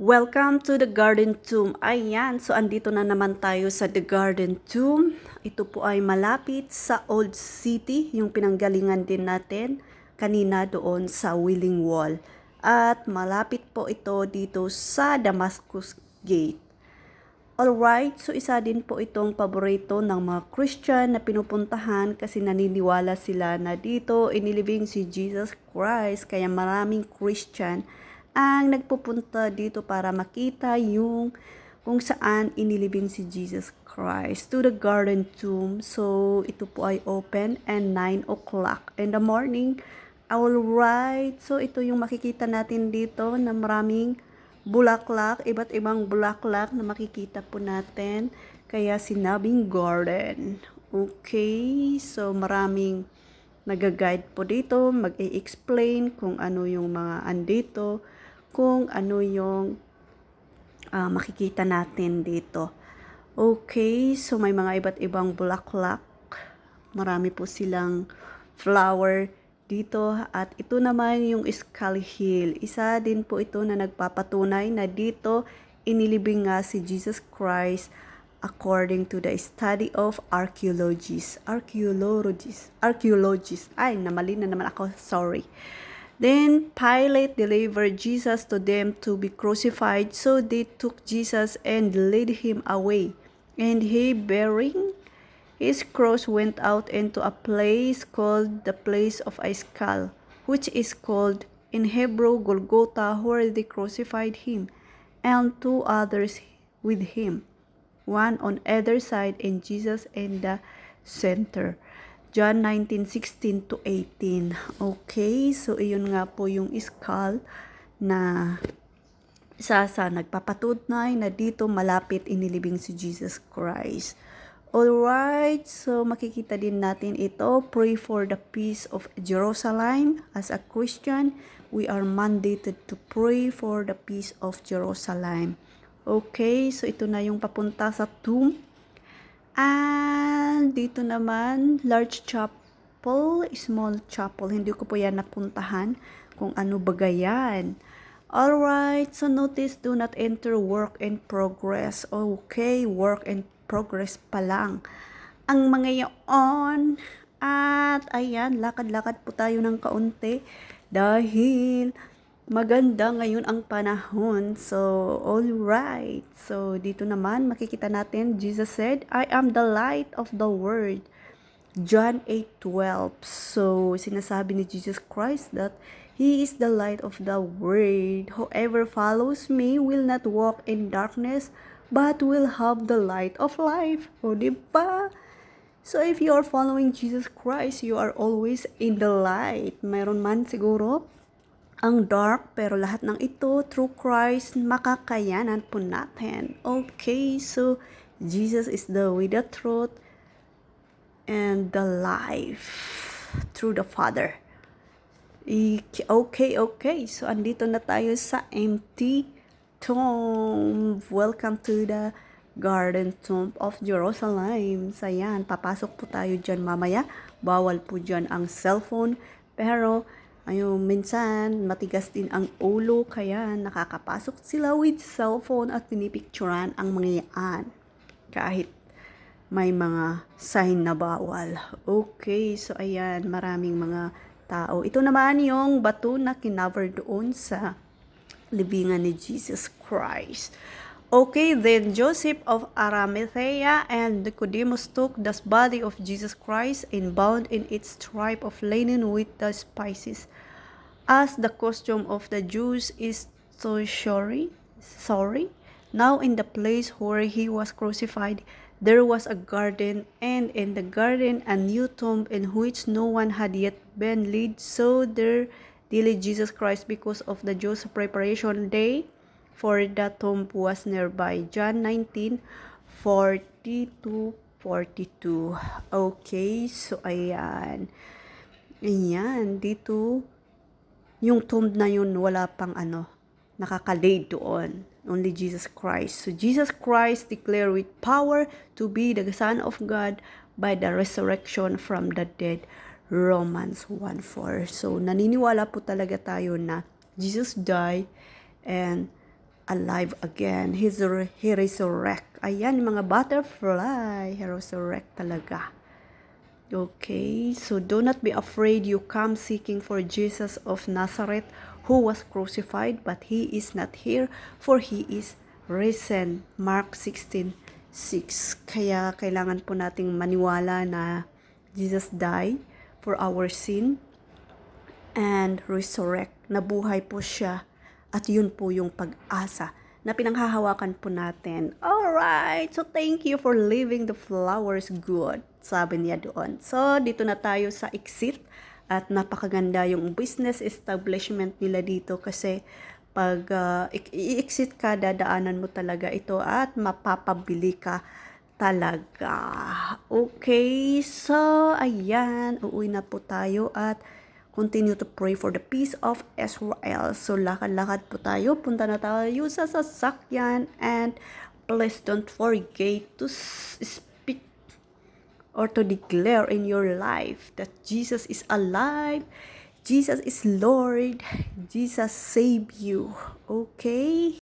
Welcome to the Garden Tomb. Ayan, so andito na naman tayo sa The Garden Tomb. Ito po ay malapit sa Old City, yung pinanggalingan din natin kanina doon sa Wailing Wall. At malapit po ito dito sa Damascus Gate. Alright, so isa din po itong paborito ng mga Christian na pinupuntahan kasi naniniwala sila na dito inilibing si Jesus Christ. Kaya maraming Christian ang nagpupunta dito para makita yung kung saan inilibing si Jesus Christ to the Garden Tomb. So ito po ay open and 9 o'clock in the morning. Alright, so ito yung makikita natin dito na maraming bulaklak, iba't ibang bulaklak na makikita po natin. Kaya sinabing garden. Okay, so maraming nag-guide po dito, mag-i-explain kung ano yung mga andito, kung ano yung makikita natin dito. Okay, so may mga iba't ibang bulaklak. Marami po silang flower dito at ito naman yung Skull Hill. Isa din po ito na nagpapatunay na dito inilibing nga si Jesus Christ according to the study of archaeologists. Ay, namali na naman ako, sorry. Then Pilate delivered Jesus to them to be crucified, so they took Jesus and led him away. And he, bearing his cross, went out into a place called the place of a skull, which is called in Hebrew Golgotha, where they crucified him, and two others with him, one on either side, and Jesus in the center. John 19:16 to 18. Okay, so iyon nga po yung skull na isa sa nagpapatunay na dito malapit inilibing si Jesus Christ. Alright, so makikita din natin ito. Pray for the peace of Jerusalem. As a Christian, we are mandated to pray for the peace of Jerusalem. Okay, so ito na yung papunta sa tomb. And dito naman, large chapel, small chapel. Hindi ko po yan napuntahan kung ano bagayan. Alright, so notice, do not enter work in progress. Okay, work in progress pa lang ang mga yaon. At ayan, lakad-lakad po tayo ng kaunti dahil maganda ngayon ang panahon. So, alright. So, dito naman makikita natin, Jesus said, I am the light of the world. John 8:12. So, sinasabi ni Jesus Christ that He is the light of the world. Whoever follows me will not walk in darkness, but will have the light of life. O, diba? So, if you are following Jesus Christ, you are always in the light. Mayroon man siguro ang dark, pero lahat ng ito, through Christ, makakayanan po natin. Okay, so, Jesus is the way, the truth, and the life through the Father. Okay. So, andito na tayo sa empty tomb. Welcome to the Garden Tomb of Jerusalem. So, ayan, papasok po tayo dyan mamaya. Bawal po dyan ang cellphone. Pero, ayun, minsan, matigas din ang ulo. Kaya, nakakapasok sila with cellphone at pinipicturan ang mga yan. Kahit may mga sign na bawal. Okay, so ayan, maraming mga tao. Ito naman yung bato na kinaver doon sa libingan ni Jesus Christ. Okay, then Joseph of Arimathea and Nicodemus took the body of Jesus Christ and bound in its stripe of linen with the spices, as the custom of the Jews is so sorry. Now in the place where he was crucified, there was a garden, and in the garden a new tomb in which no one had yet been laid. So there they laid Jesus Christ because of the Jews' preparation day, for the tomb was nearby. John 19:40-42. Okay, so ayan. Ayan, dito yung tomb na yun, wala pang nakaka-lay doon. Only Jesus Christ. So Jesus Christ declared with power to be the Son of God by the resurrection from the dead. Romans 1:4. So naniniwala po talaga tayo na Jesus died and alive again. He resurrect. Ayan, yung mga butterfly. He resurrect talaga. Okay, so do not be afraid. You come seeking for Jesus of Nazareth who was crucified, but he is not here, for he is risen. Mark 16:6. Kaya kailangan po nating maniwala na Jesus died for our sin and resurrect. Nabuhay po siya at yun po yung pag-asa na pinanghahawakan po natin. Alright, so thank you for leaving the flowers good, sabi niya doon. So, dito na tayo sa exit at napakaganda yung business establishment nila dito kasi pag i-exit ka, dadaanan mo talaga ito at mapapabili ka talaga. Okay, so ayan, uuwi na po tayo at continue to pray for the peace of Israel. So, lakad-lakad po tayo. Punta na tayo sa sasakyan. And please don't forget to speak or to declare in your life that Jesus is alive. Jesus is Lord. Jesus save you. Okay?